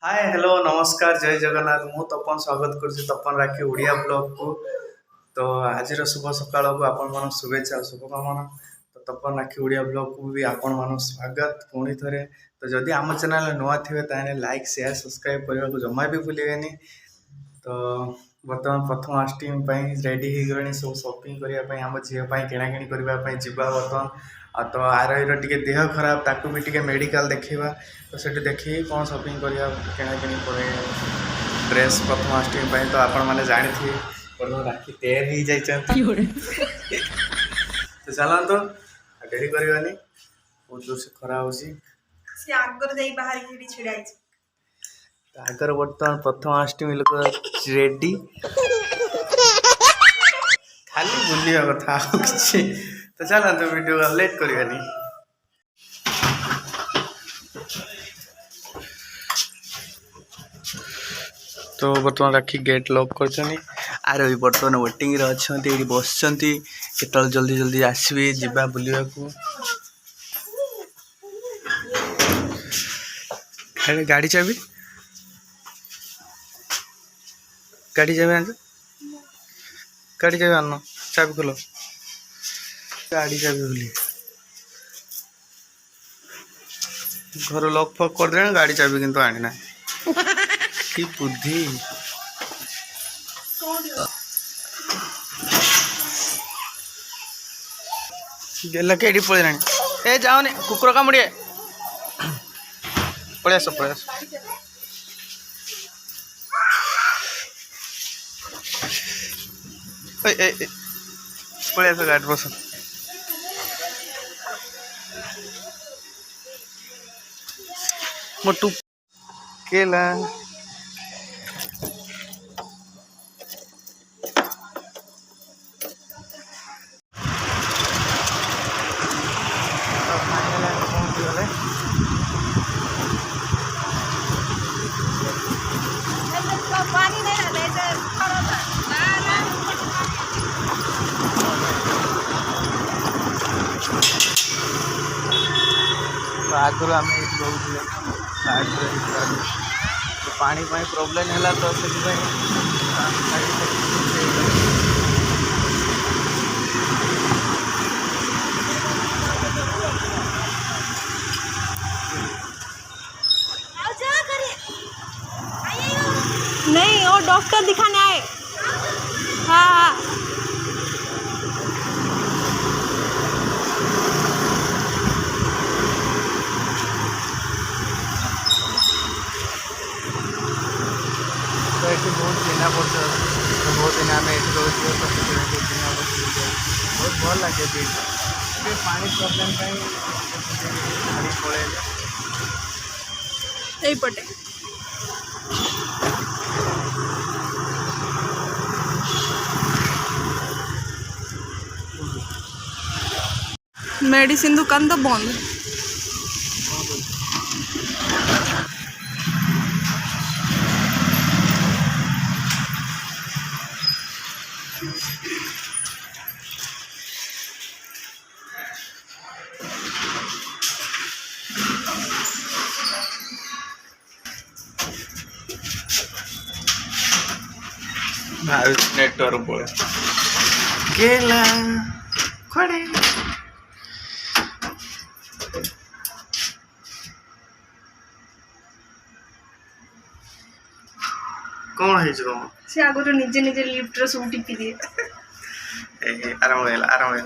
Hi hello नमस्कार जय जगन्नाथ मु तपन स्वागत करुच्ची तपन राखी ओडिया ब्लॉग को। तो आज शुभ सकाल को आपण मन शुभेच्छा और शुभकामना। तो तपन राखी ओडिया ब्लॉग को भी आपण मन स्वागत पुणी थे। तो जदि आम चैनल नुआ थे ताने लाइक शेयर सब्सक्राइब करने को जमा भी भूलें। तो बर्तमान प्रथमाष्टमी रेडी हो गले सब शॉपिंग करने आम झील किणाकिणी करने जावा बर्तमान तो आरोही टे देह खराब ताकू भी टे मेडिकल देखा तो से देखिए कौन शॉपिंग करवा किणाकिणी कर ड्रेस प्रथमाष्टमी तो आपण मैंने जानी थे बर्तमान राखी तैयार हो जाए। तो चलते डेरी करवानी बहुत जोर से खरा हो आगर बर्तमान प्रथमाष्टमी लोक रेडी खाली बुलिया कथा कि तो चलते वीडियो लेट करवानी। तो बर्तमान राखी गेट लॉक कर आरोही बर्तमान वेटिंग अच्छा बस केत जल्दी जल्दी आसबे जीवा बुलवा को गाड़ी चाबी गाड़ी चाबी आन गाड़ी चाबी आन चाबी खोल गाड़ी चाबी भूली घर लॉक फक कर दे गाड़ी चाबी किंतु आनी ना कि बुद्धि गेला केडी पळेलाणी ए जाओनी कुकुर कामुड़े पळे आस पळे आस गाड़ी बस मोटू केला आगुरी आम ये रोचे तो पानी प्रोब्लेम है तो से नहीं और डॉक्टर दिखाने आए। हाँ हाँ तो ये बहुत चिन्ह पड़ता तो बहुत दिन आम ये रोज तो चिन्ह बहुत भल लगे पानी प्रोब्लेम गाड़ी पड़े यही पटे मेडिसिन दुकान तो बंद। नेटवर्क पड़े गेला खड़े कौन है तुम से आगुरी निजे निजे लिफ्ट रो सब टिपी दिए आराम हो आराम हो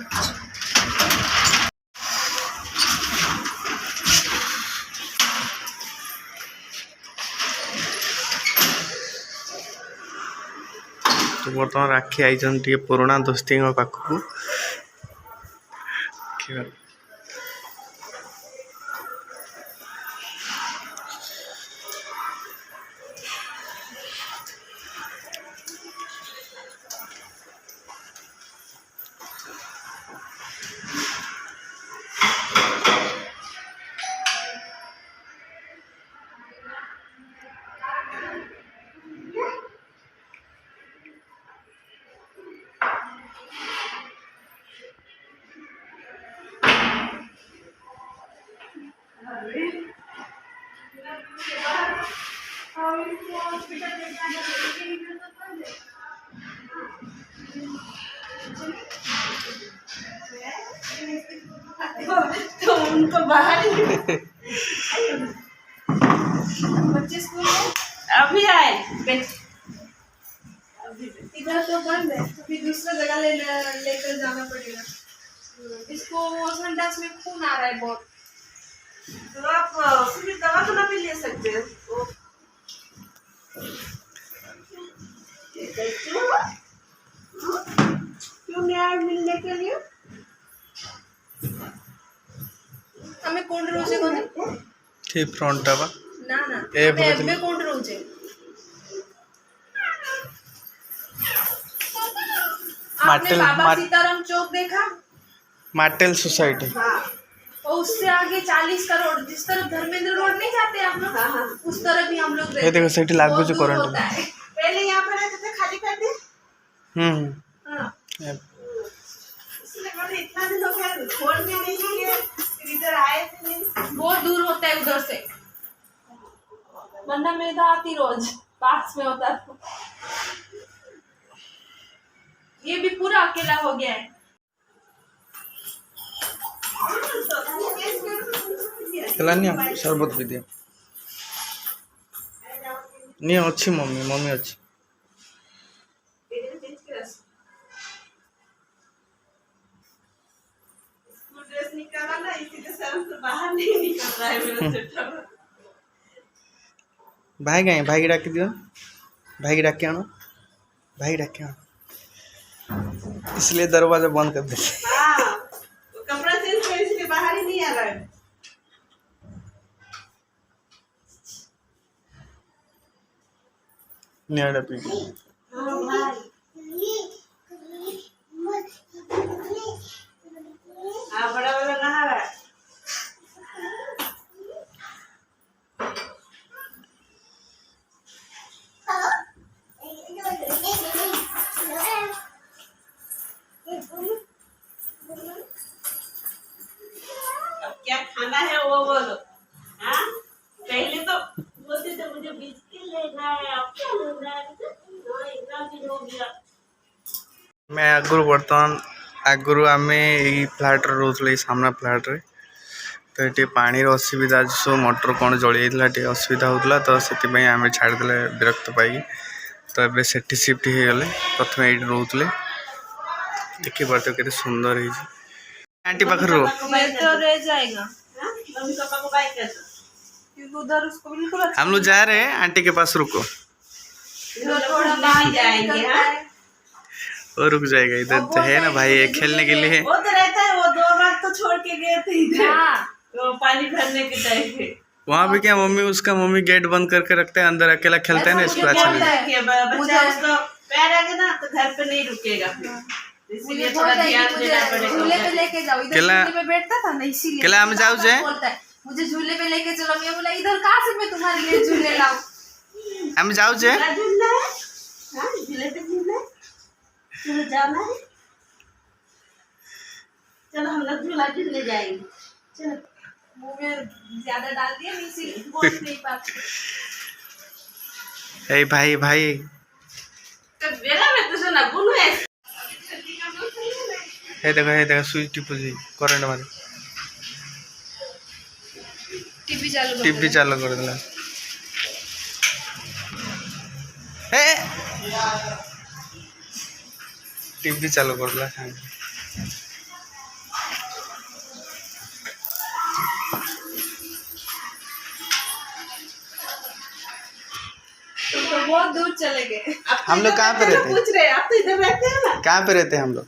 तो बर्तमान राखी आई टे पुराणा दोस्ती पाखक हमको बाहर ही बच्चे स्कूल में अभी आए इधर तो बंद है, तो फिर दूसरा जगह लेकर जाना पड़ेगा। इसको संडास में खून आ रहा है बहुत। तो आप फिर दवा तो ना भी ले सकते हो। क्यों नहीं आए मिलने के लिए? हमें कौन रोजे कोने? ठीक फ्रंट आवा ना ना ए हमें कौन रोजे? आपने माटेल बाबा सीताराम चौक देखा? माटेल सोसाइटी। हाँ, और उससे आगे 40 का रोड, जिस तरफ धर्मेंद्र रोड नहीं जाते आप लोग, हाँ। उस तरफ भी हम लोग ये देखो सेठी लागू बहुत जो दूर करंट होता है। पहले यहाँ पर रहते थे, खाली कर दे। हाँ, इसलिए मैंने इतना दिन हो गया छोड़ के नहीं किए, फिर इधर आए थे नहीं। बहुत दूर होता है उधर से, वरना मैं तो आती रोज, पास में होता था। ये भी पूरा अकेला हो गया है। नहीं शरबत भी दिया नहीं अच्छी मम्मी अच्छी ड्रेस निकाला ना, इसीलिए सर से बाहर नहीं निकल रहा है मेरा चट्टा। भाई गए भाई डाक दियो भाई डाक के आनो भाई डाक के आनो इसलिए दरवाजा बंद कर देते हाँ, वो कपड़ा चेंज कर इसलिए बाहर ही नहीं आ रहा है। नियाड़ा पी हाँ भाई, हाँ बड़ा वाला नहा रहा है। अब क्या खाना है वो बोलो। हाँ, पहले तो बोलते थे मुझे बिस्किट लेना है, अब क्या लेना है, इतना दिन हो गया। मैं आगुरी बर्तमान आगुरी आम फ्लाट रोले सामना फ्लाट रे तो ये पानी असुविधा सब मोटर कौन जली जाता असुविधा होता तो से आम छाड़दे विरक्त पाई तो ये से शिफ्ट हो गले प्रथम ये रोले देखी पार्थ के सुंदर है आंटी पाखे रो मैं तो रह जाएगा हाँ, मम्मी पापा को बाय कर दो। क्योंकि उधर उसको बिल्कुल अच्छा हम लोग जा रहे हैं आंटी के पास रुको इधर थोड़ा बाहर जाएंगे। हाँ, और रुक जाएगा इधर है ना भाई ये खेलने के लिए वो तो रहता है, वो 2 बार तो छोड़ के गए थे इधर। हाँ, वो पानी भरने के टाइम पे वहाँ भी क्या मम्मी गेट बंद करके रखते हैं अंदर अकेला खेलता है ना इसको अच्छा नहीं लगता। कि बच्चा उसको पैर आगे ना तो घर पे नहीं रुकेगा, इसलिए थोड़ा ध्यान देना झूले पे पड़ेगा। लेके जाओ। इधर केला- झूले पे बैठता था ना, इसीलिए केला हम जाओ जे? बोलता है मुझे झूले पे लेके चलो। मैं बोला इधर कहाँ से मैं तुम्हारे लिए झूले लाऊं? हम जाओ जे झूला झूलना है, हाँ झूले पे झूलना है, चलो जाना है, चलो हम लोग झूला झूलने जाएंगे। चलो, मुंह में ज्यादा डाल दिया, मैं इसीलिए बोल नहीं पाती। ए भाई तो मेरा में तो सुना गुनु है। हे देखो स्विच टिपो जी करंट मारे टीवी चालू कर देला हे टीवी चालू कर देला तो बहुत दूर चले गए। हम लोग कहाँ पे रहते हैं? पूछ रहे हैं, आप तो इधर रहते हैं ना। कहाँ पे रहते हैं हम लोग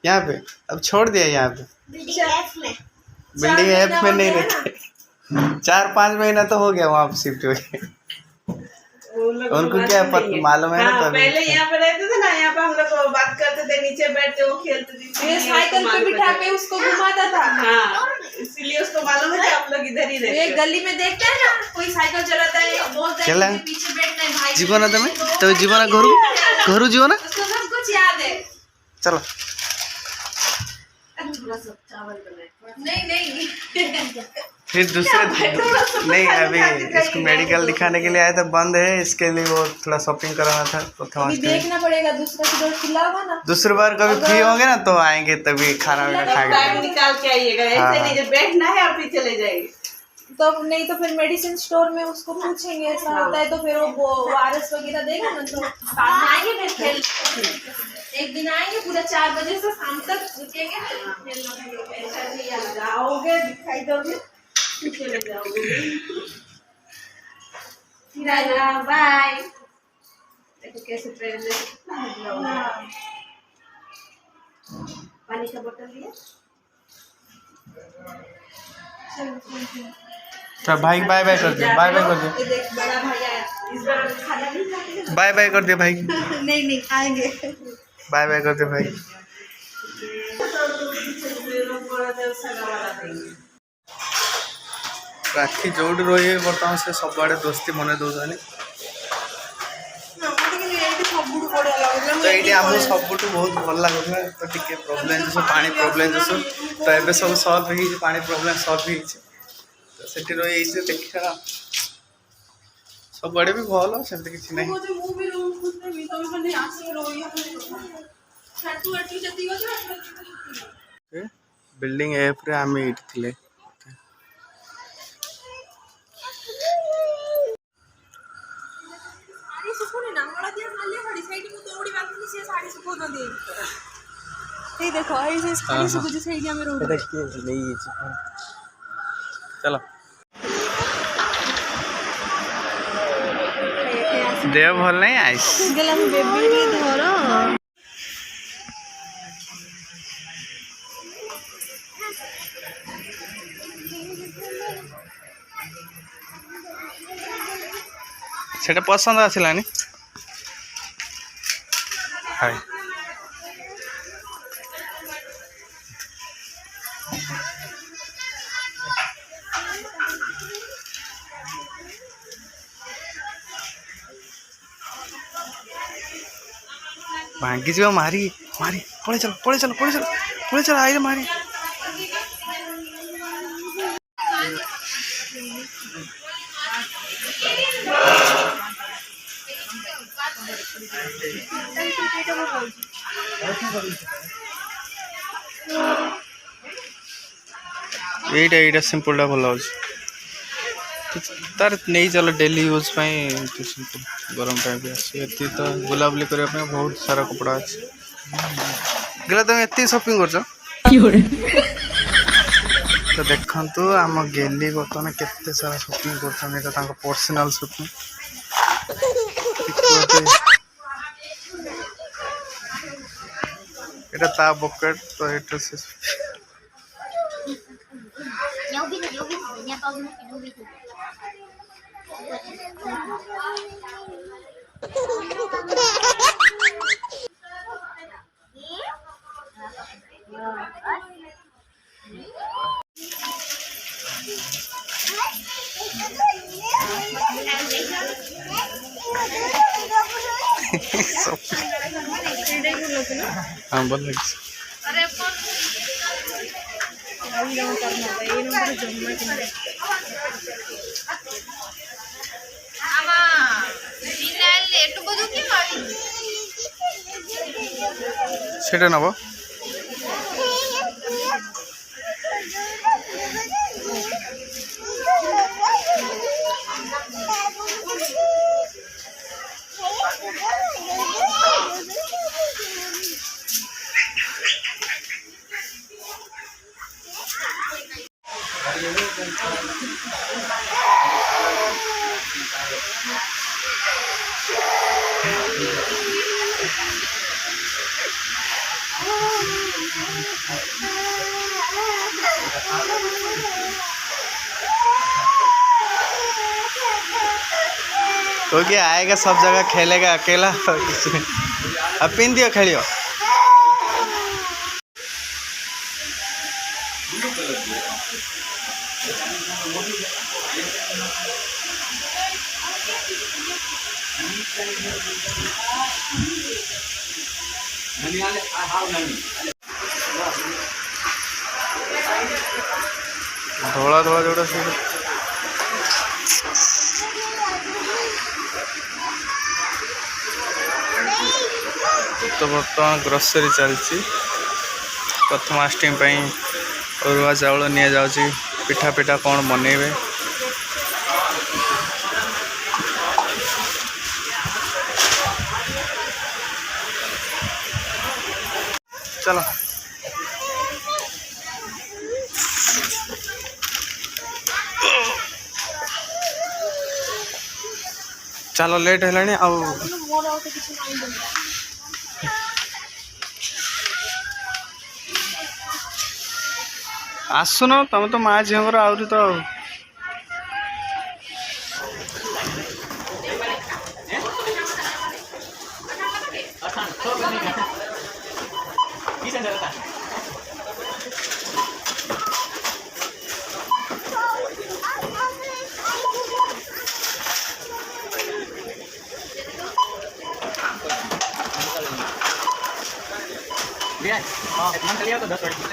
यहाँ पे अब छोड़ दिया यहाँ पे बिल्डिंग एफ में नहीं रहते 4-5 महीना तो हो गया वहाँ पे शिफ्ट हो गए उनको क्या मालूम है ना हाँ, तभी पहले यहाँ पे रहते थे ना, यहाँ पे हम लोग बात करते थे, नीचे बैठते वो खेलते थे, मैं साइकिल पे बिठा के उसको घुमाता था। हाँ, इसीलिए उसको मालूम है कि आप लोग इधर ही रहते ये हो। गली में देखते हैं ना, कोई साइकिल चलाता है, बोलता है चला। मुझे पीछे बैठना है भाई। जीवन है तुम्हें तो जीवन घरू जीवन उसको सब कुछ याद है। चलो थोड़ा सा चावल बनाए। नहीं फिर दूसरे नहीं, अभी इसको मेडिकल दिखाने के लिए आए थे, बंद है, इसके लिए वो थोड़ा शॉपिंग कराना था अभी प्रथमाष्टमी। देखना पड़ेगा, दूसरा किधर खुला होगा ना। दूसरी बार कभी फ्री होंगे ना तो आएंगे, तभी खाना वाना टाइम खाएंगे। निकाल के आइएगा, हाँ, ऐसे नहीं जब बैठना है आप ही चले जाएंगे। तो नहीं तो फिर मेडिसिन स्टोर में उसको पूछेंगे, ऐसा होता है तो फिर वो आरएस वगैरह देगा ना, तो बाद में आएंगे फिर खेल। एक दिन आएंगे पूरा 4 बजे से शाम तक रुकेंगे, आओगे दिखाई दोगे चले जाओगे। फिर आएगा। बाय। देखो कैसे ट्रेन में पानी का बोतल लिया। तो भाई बाय बाय कर दिया, बाय बाय कर दिया, ये देख बड़ा भाई आया। इस बार खाना नहीं खाते। बाय बाय कर दिया भाई, नहीं नहीं खाएंगे। बाय बाय कर दिया भाई। राखी जोड़ी रही बर्तमान से सब आड़े दोस्ती मन दौरान तो ये आमको सबुठ बहुत भल लगुला। तो टी प्रोब्लेम जो पानी प्रोब्लेम जो तो ये सब सल्व हो पानी प्रोब्लेम सल्व हो तो से रही देखा सब आड़े भी भल सेमती किसी ना बिल्डिंग एप्रे आम ये देखो चलो देह भल नहीं आइस बेबी धरो सेटा पसंद आसलानी हाय भांगी जी मारी मारी पड़े चलो पड़े चलो पड़े चलो पड़े चलो आई रे मारी ये सिंपल भल हो तार नहीं चलो डेली यूज सिंपल गरम टाइम भी आसी तो बुलाबुली करने बहुत सारा कपड़ा अच्छे गला तुम एत शॉपिंग कर तो देखु आम गेली बर्तमान केते सारा शॉपिंग कर पर्सनल शॉपिंग এটা তা বকেট তো এটা हाँ बोल সেটা নেব तो क्या आएगा सब जगह खेलेगा अकेला अब पिन दियो खेलियो ଧଳା ଧଳା ଯୋଉଟା ସେ ତ ବର୍ତ୍ତମାନ ଗ୍ରୋସରୀ ଚାଲିଛି। ପ୍ରଥମାଷ୍ଟମୀ ପାଇଁ ଅରୁଆ ଚାଉଳ ନିଆଯାଉଛି। ପିଠା ପିଠା କ'ଣ ବନେଇବେ। चलो चलो लेट है आसुन तुम तो माँ झीर आहरी तो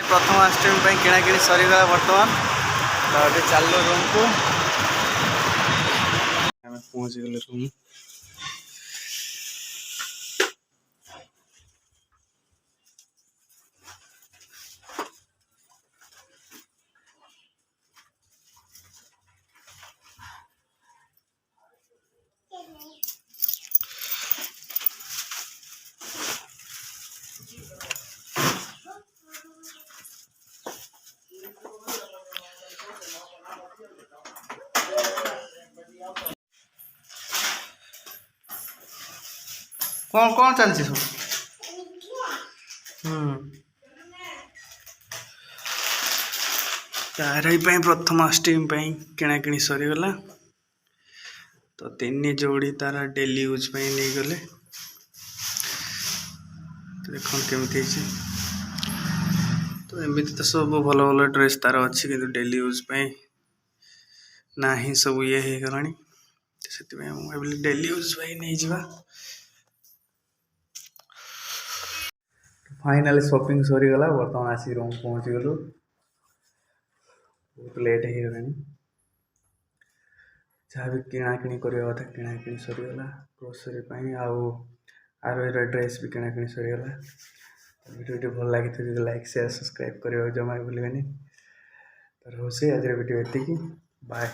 प्रथमाष्टमी किणाकिणी सरीगला बर्तमान तो अभी चलो रूम को पहुँच गले रूम। कौन कौन चलती सब तार प्रथमाष्टमी किणाकिणी सरीगला तो 3 जोड़ी तार डेली यूज नहीं गले तो देख केमी तो एमती तो सब भल भल ड्रेस तार अच्छी कि डेली यूज ना ही सब ये हो गला से डेली यूज नहीं जावा। फाइनाली शॉपिंग सरीगला बर्तमान आसी रूम पहुँची गलु बहुत लेट हो गला जहाँ भी किणाकिणी करवा कथा किणाकिणी सरीगला ग्रोसरी आर ड्रेस भी किणाकिणी सरीगला। वीडियो भल लगी लाइक शेयर सब्सक्राइब करने जमा भूलें तो रोसे आज वीडियो ये बाय।